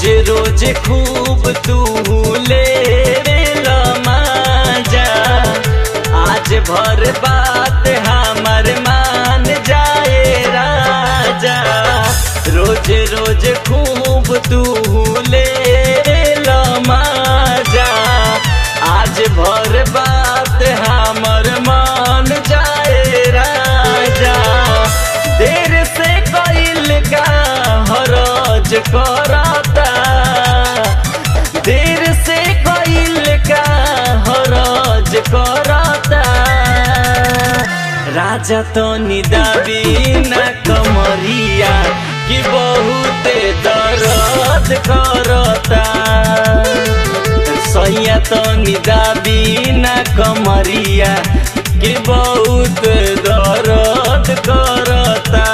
रोज खूब तू ले मजा, आज भर बात हमर मान जाए राजा। रोज रोज खूब तू ले मजा, आज भर बात हमर मान जाए राजा। देर से कइल का हरज करता, देर से कइल का हरज करता। राजा तो निदाबी न कमरिया कि बहुत दर्द करता। सैया तो निदाबी न कमरिया कि बहुत दर्द करता।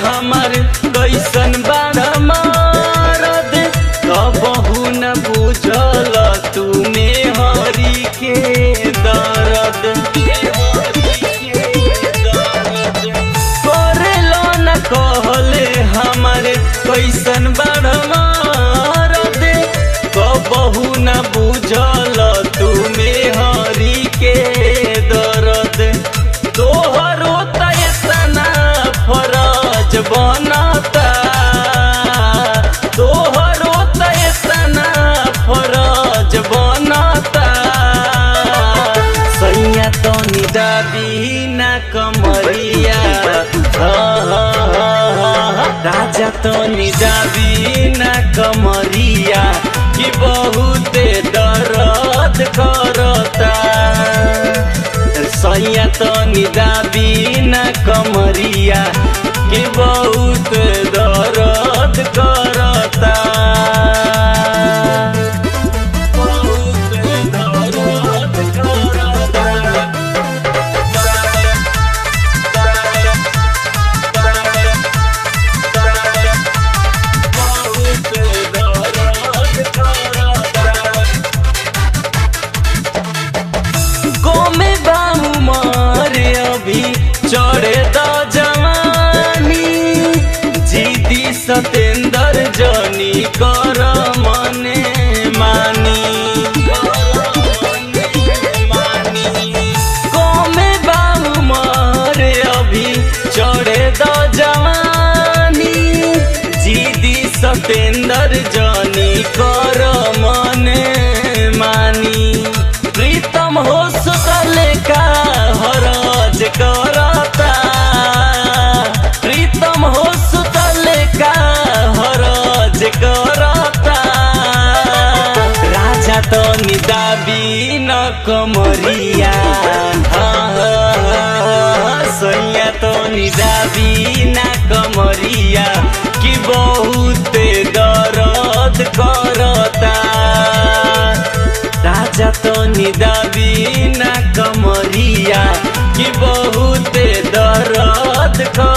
हमार कैसन बाड़ा मारद, कबहू न बुझल तूने हरी के दर्द। करेलो न कहले हमार कैसन बाड़ा मारद, कबहू न बुझल तूने हरी के दर्द। तोहरो तैसना फरज बनता, तोहरो तैसना फरज बनता। सैया तो निदाबी न कमरिया, राजा तो निदाबी न कमरिया कि बहुत दर्द करता। सैया तो निदाबी न कमरिया कि बहुत दर्द करता। बहुत दर्द करता। गोमे बामू मारे अभी चढ़े द जवानी, जीदी सतेंद्र जनी कर मने मानी। गोमे बामू मारे अभी चढ़े द जवानी, जीदी सतेंद्र जनी कर मने मानी। प्रीतम हो सुतले का हरज करता, प्रीतम हो सुतले का हरज करता। राजा तो निदाबी न कमरिया, सैया तो निदाबी न कमरिया कि बहुत दर्द करता। राजा तो निदाबी न कमरिया कि बहुत दर्द करता।